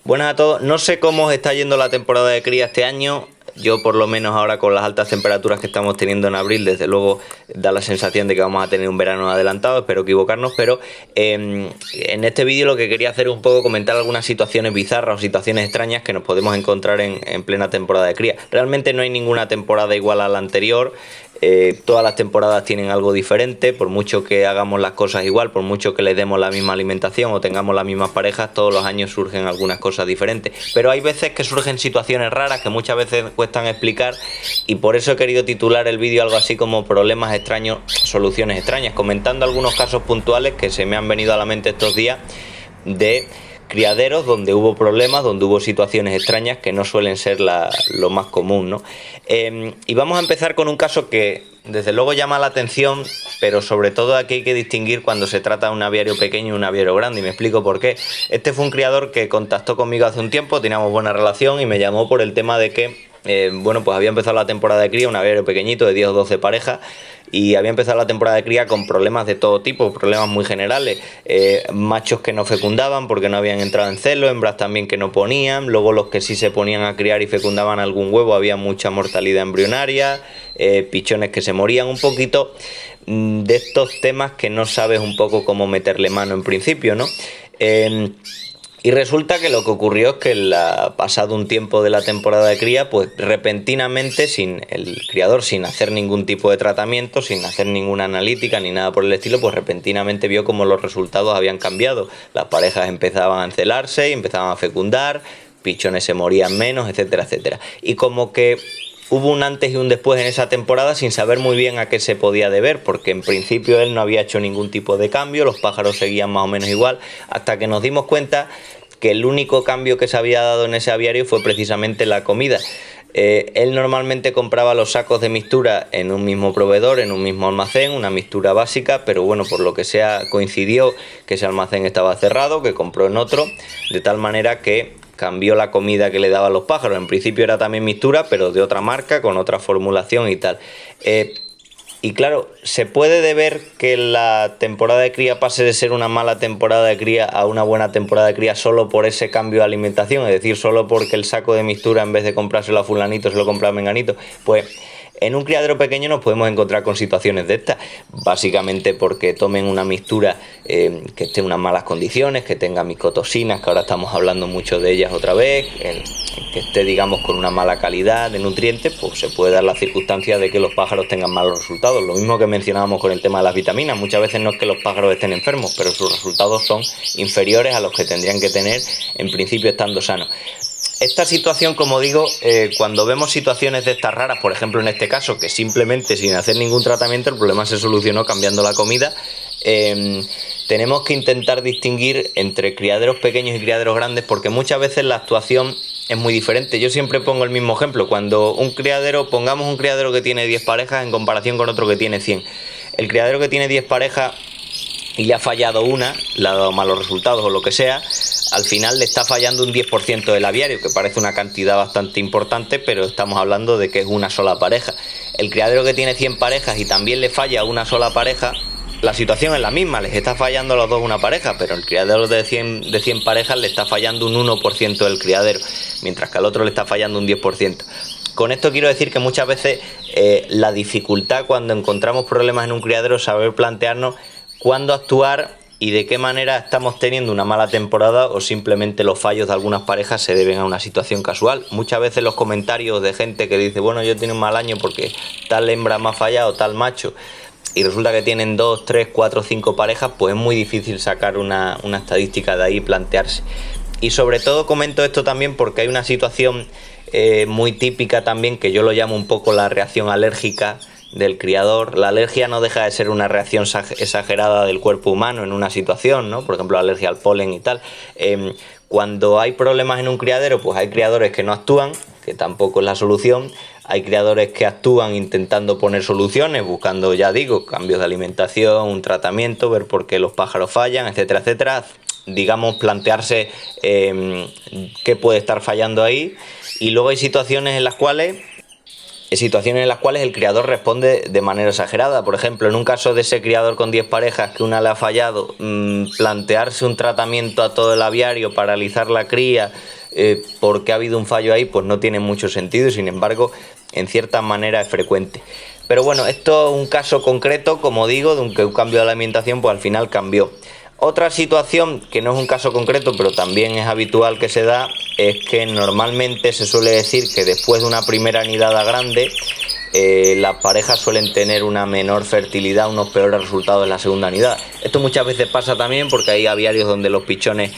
Buenas a todos. No sé cómo os está yendo la temporada de cría este año. Yo por lo menos ahora con las altas temperaturas que estamos teniendo en abril, desde luego da la sensación de que vamos a tener un verano adelantado, espero equivocarnos, pero en este vídeo lo que quería hacer es un poco comentar algunas situaciones bizarras o situaciones extrañas que nos podemos encontrar en plena temporada de cría. Realmente no hay ninguna temporada igual a la anterior. Todas las temporadas tienen algo diferente, por mucho que hagamos las cosas igual, por mucho que les demos la misma alimentación o tengamos las mismas parejas, todos los años surgen algunas cosas diferentes. Pero hay veces que surgen situaciones raras que muchas veces cuestan explicar y por eso he querido titular el vídeo algo así como problemas extraños, soluciones extrañas, comentando algunos casos puntuales que se me han venido a la mente estos días de criaderos donde hubo problemas, donde hubo situaciones extrañas que no suelen ser lo más común, ¿no? Y vamos a empezar con un caso que desde luego llama la atención, pero sobre todo aquí hay que distinguir cuando se trata de un aviario pequeño y un aviario grande, y me explico por qué. Este fue un criador que contactó conmigo hace un tiempo, teníamos buena relación y me llamó por el tema de que pues había empezado la temporada de cría, un aviario pequeñito de 10 o 12 parejas, y había empezado la temporada de cría con problemas de todo tipo, problemas muy generales, machos que no fecundaban porque no habían entrado en celo, hembras también que no ponían, luego los que sí se ponían a criar y fecundaban algún huevo, había mucha mortalidad embrionaria, pichones que se morían, un poquito de estos temas que no sabes un poco cómo meterle mano en principio, ¿no? Y resulta que lo que ocurrió es que pasado un tiempo de la temporada de cría, pues repentinamente, sin el criador, sin hacer ningún tipo de tratamiento, sin hacer ninguna analítica ni nada por el estilo, pues repentinamente vio como los resultados habían cambiado. Las parejas empezaban a encelarse y empezaban a fecundar, pichones se morían menos, etcétera, etcétera. Y como que hubo un antes y un después en esa temporada sin saber muy bien a qué se podía deber, porque en principio él no había hecho ningún tipo de cambio, los pájaros seguían más o menos igual, hasta que nos dimos cuenta que el único cambio que se había dado en ese aviario fue precisamente la comida. Él normalmente compraba los sacos de mixtura en un mismo proveedor, en un mismo almacén, una mixtura básica, pero bueno, por lo que sea coincidió que ese almacén estaba cerrado, que compró en otro, de tal manera que cambió la comida que le daban los pájaros. En principio era también mixtura, pero de otra marca, con otra formulación y tal. Y claro, ¿se puede deber que la temporada de cría pase de ser una mala temporada de cría a una buena temporada de cría solo por ese cambio de alimentación? Es decir, solo porque el saco de mixtura en vez de comprárselo a fulanito se lo compra a menganito. Pues en un criadero pequeño nos podemos encontrar con situaciones de estas, básicamente porque tomen una mixtura que esté en unas malas condiciones, que tenga micotoxinas, que ahora estamos hablando mucho de ellas otra vez, que esté, digamos, con una mala calidad de nutrientes, pues se puede dar la circunstancia de que los pájaros tengan malos resultados. Lo mismo que mencionábamos con el tema de las vitaminas, muchas veces no es que los pájaros estén enfermos, pero sus resultados son inferiores a los que tendrían que tener en principio estando sanos. Esta situación, como digo, cuando vemos situaciones de estas raras, por ejemplo en este caso, que simplemente sin hacer ningún tratamiento el problema se solucionó cambiando la comida, tenemos que intentar distinguir entre criaderos pequeños y criaderos grandes, porque muchas veces la actuación es muy diferente. Yo siempre pongo el mismo ejemplo, cuando pongamos un criadero que tiene 10 parejas en comparación con otro que tiene 100. El criadero que tiene 10 parejas y le ha fallado una, le ha dado malos resultados o lo que sea, al final le está fallando un 10% del aviario, que parece una cantidad bastante importante, pero estamos hablando de que es una sola pareja. El criadero que tiene 100 parejas y también le falla una sola pareja, la situación es la misma, les está fallando a los dos una pareja, pero el criadero de 100 parejas le está fallando un 1% del criadero, mientras que al otro le está fallando un 10%. Con esto quiero decir que muchas veces la dificultad cuando encontramos problemas en un criadero es saber plantearnos cuándo actuar y de qué manera estamos teniendo una mala temporada o simplemente los fallos de algunas parejas se deben a una situación casual. Muchas veces los comentarios de gente que dice, bueno, yo tengo un mal año porque tal hembra me ha fallado, tal macho, y resulta que tienen 2, 3, 4, 5 parejas, pues es muy difícil sacar una estadística de ahí y plantearse. Y sobre todo comento esto también porque hay una situación muy típica también, que yo lo llamo un poco la reacción alérgica del criador. La alergia no deja de ser una reacción exagerada del cuerpo humano en una situación, ¿no? Por ejemplo, alergia al polen y tal. Cuando hay problemas en un criadero, pues hay criadores que no actúan, que tampoco es la solución. Hay criadores que actúan intentando poner soluciones, buscando, ya digo, cambios de alimentación, un tratamiento, ver por qué los pájaros fallan, etcétera, etcétera. Digamos, plantearse qué puede estar fallando ahí. Y luego hay situaciones en las cuales situaciones en las cuales el criador responde de manera exagerada. Por ejemplo, en un caso de ese criador con 10 parejas que una le ha fallado, plantearse un tratamiento a todo el aviario, paralizar la cría, porque ha habido un fallo ahí, pues no tiene mucho sentido y sin embargo, en cierta manera es frecuente. Pero bueno, esto es un caso concreto, como digo, de un cambio de la alimentación, pues al final cambió. Otra situación, que no es un caso concreto, pero también es habitual que se da, es que normalmente se suele decir que después de una primera nidada grande, las parejas suelen tener una menor fertilidad, unos peores resultados en la segunda nidada. Esto muchas veces pasa también porque hay aviarios donde los pichones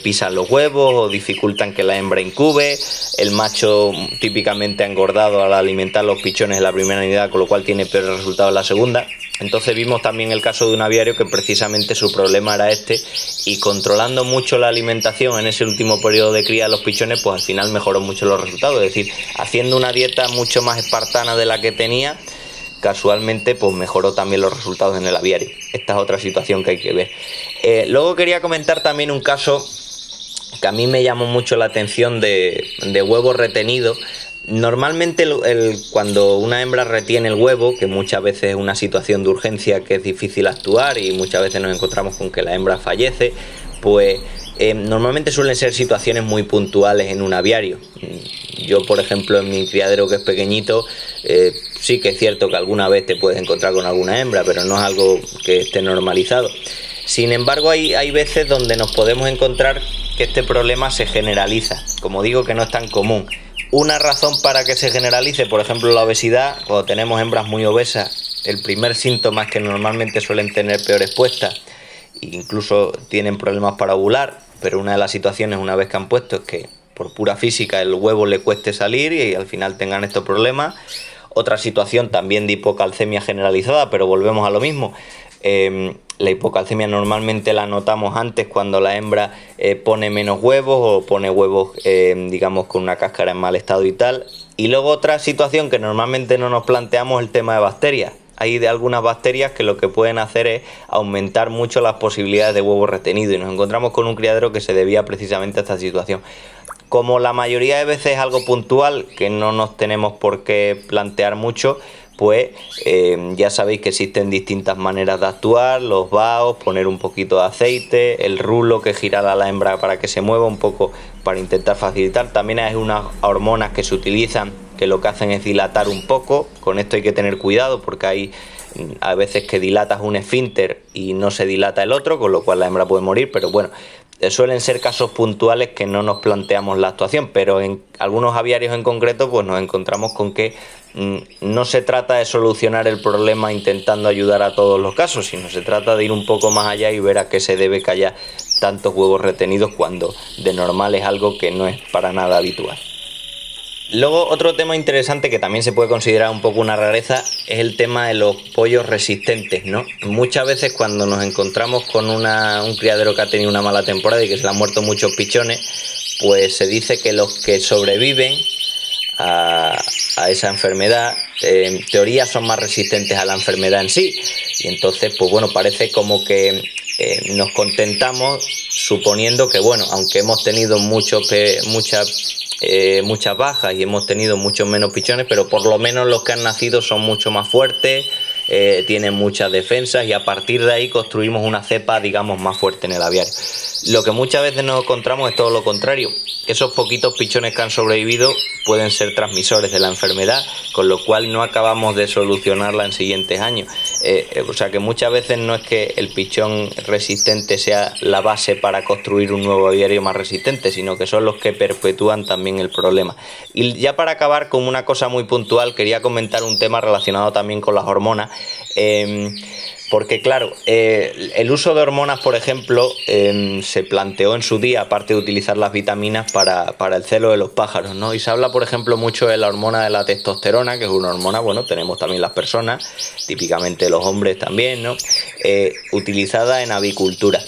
pisan los huevos o dificultan que la hembra incube. El macho típicamente ha engordado al alimentar los pichones en la primera nidada, con lo cual tiene peores resultados en la segunda. Entonces vimos también el caso de un aviario que precisamente su problema era este, y controlando mucho la alimentación en ese último periodo de cría de los pichones, pues al final mejoró mucho los resultados. Es decir, haciendo una dieta mucho más espartana de la que tenía, casualmente pues mejoró también los resultados en el aviario. Esta es otra situación que hay que ver. Luego quería comentar también un caso que a mí me llamó mucho la atención de huevos retenidos. Normalmente cuando una hembra retiene el huevo, que muchas veces es una situación de urgencia que es difícil actuar y muchas veces nos encontramos con que la hembra fallece, pues normalmente suelen ser situaciones muy puntuales en un aviario. Yo, por ejemplo, en mi criadero, que es pequeñito, sí que es cierto que alguna vez te puedes encontrar con alguna hembra, pero no es algo que esté normalizado. Sin embargo, hay veces donde nos podemos encontrar que este problema se generaliza. Como digo, que no es tan común. Una razón para que se generalice, por ejemplo, la obesidad. Cuando tenemos hembras muy obesas, el primer síntoma es que normalmente suelen tener peores puestas, incluso tienen problemas para ovular, pero una de las situaciones, una vez que han puesto, es que por pura física el huevo le cueste salir y al final tengan estos problemas. Otra situación también de hipocalcemia generalizada, pero volvemos a lo mismo. La hipocalcemia normalmente la notamos antes cuando la hembra pone menos huevos o pone huevos, digamos, con una cáscara en mal estado y tal. Y luego otra situación que normalmente no nos planteamos es el tema de bacterias. Hay de algunas bacterias que lo que pueden hacer es aumentar mucho las posibilidades de huevos retenidos y nos encontramos con un criadero que se debía precisamente a esta situación. Como la mayoría de veces es algo puntual que no nos tenemos por qué plantear mucho, pues ya sabéis que existen distintas maneras de actuar, los vaos, poner un poquito de aceite, el rulo que girará a la hembra para que se mueva un poco para intentar facilitar. También hay unas hormonas que se utilizan que lo que hacen es dilatar un poco. Con esto hay que tener cuidado porque hay a veces que dilatas un esfínter y no se dilata el otro, con lo cual la hembra puede morir, pero bueno, suelen ser casos puntuales que no nos planteamos la actuación, pero en algunos aviarios en concreto pues nos encontramos con que no se trata de solucionar el problema intentando ayudar a todos los casos, sino se trata de ir un poco más allá y ver a qué se debe que haya tantos huevos retenidos cuando de normal es algo que no es para nada habitual. Luego, otro tema interesante que también se puede considerar un poco una rareza es el tema de los pollos resistentes, ¿no? Muchas veces cuando nos encontramos con un criadero que ha tenido una mala temporada y que se le han muerto muchos pichones, pues se dice que los que sobreviven a esa enfermedad, en teoría son más resistentes a la enfermedad en sí. Y entonces, pues bueno, parece como que nos contentamos suponiendo que, bueno, aunque hemos tenido muchas bajas y hemos tenido muchos menos pichones, pero por lo menos los que han nacido son mucho más fuertes, tienen muchas defensas y a partir de ahí construimos una cepa, digamos, más fuerte en el aviario. Lo que muchas veces nos encontramos es todo lo contrario. Esos poquitos pichones que han sobrevivido pueden ser transmisores de la enfermedad, con lo cual no acabamos de solucionarla en siguientes años. O sea que muchas veces no es que el pichón resistente sea la base para construir un nuevo aviario más resistente, sino que son los que perpetúan también el problema. Y ya para acabar con una cosa muy puntual, quería comentar un tema relacionado también con las hormonas. Porque claro, el uso de hormonas, por ejemplo, se planteó en su día, aparte de utilizar las vitaminas para el celo de los pájaros, ¿no? Y se habla, por ejemplo, mucho de la hormona de la testosterona, que es una hormona, bueno, tenemos también las personas, típicamente los hombres también, ¿no? Utilizada en avicultura.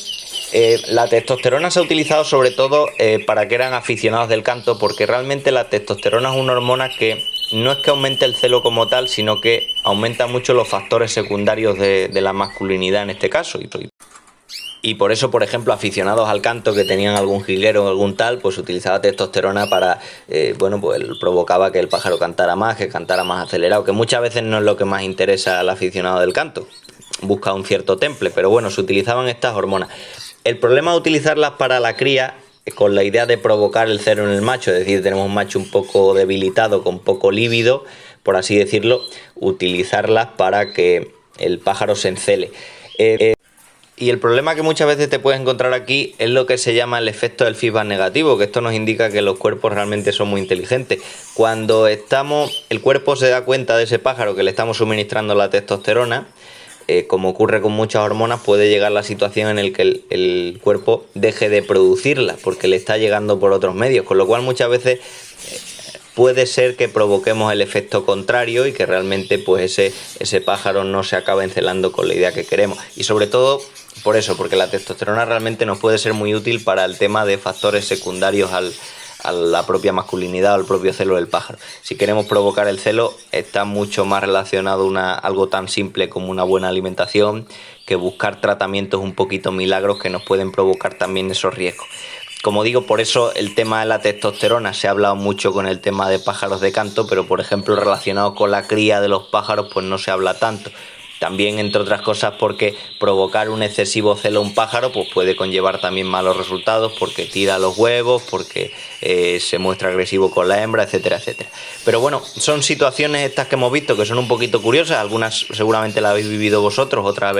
La testosterona se ha utilizado sobre todo para que eran aficionados del canto, porque realmente la testosterona es una hormona que no es que aumente el celo como tal, sino que aumenta mucho los factores secundarios de la masculinidad en este caso. Y por eso, por ejemplo, aficionados al canto que tenían algún jilguero o algún tal, pues utilizaba testosterona para, bueno, pues provocaba que el pájaro cantara más, que cantara más acelerado, que muchas veces no es lo que más interesa al aficionado del canto, busca un cierto temple, pero bueno, se utilizaban estas hormonas. El problema de utilizarlas para la cría, con la idea de provocar el celo en el macho, es decir, tenemos un macho un poco debilitado, con poco líbido, por así decirlo, utilizarlas para que el pájaro se encele. Y el problema que muchas veces te puedes encontrar aquí es lo que se llama el efecto del feedback negativo, que esto nos indica que los cuerpos realmente son muy inteligentes. Cuando el cuerpo se da cuenta de ese pájaro que le estamos suministrando la testosterona, como ocurre con muchas hormonas, puede llegar la situación en la que el cuerpo deje de producirla porque le está llegando por otros medios, con lo cual muchas veces puede ser que provoquemos el efecto contrario y que realmente pues ese pájaro no se acabe encelando con la idea que queremos. Y sobre todo por eso, porque la testosterona realmente nos puede ser muy útil para el tema de factores secundarios a la propia masculinidad o al propio celo del pájaro. Si queremos provocar el celo, está mucho más relacionado algo tan simple como una buena alimentación que buscar tratamientos un poquito milagros que nos pueden provocar también esos riesgos. Como digo, por eso el tema de la testosterona se ha hablado mucho con el tema de pájaros de canto, pero por ejemplo relacionado con la cría de los pájaros pues no se habla tanto. También, entre otras cosas, porque provocar un excesivo celo a un pájaro pues puede conllevar también malos resultados, porque tira los huevos, porque se muestra agresivo con la hembra, etcétera, etcétera. Pero bueno, son situaciones estas que hemos visto que son un poquito curiosas, algunas seguramente las habéis vivido vosotros, otras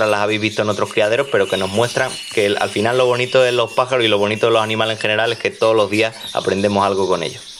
las habéis visto en otros criaderos, pero que nos muestran que al final lo bonito de los pájaros y lo bonito de los animales en general es que todos los días aprendemos algo con ellos.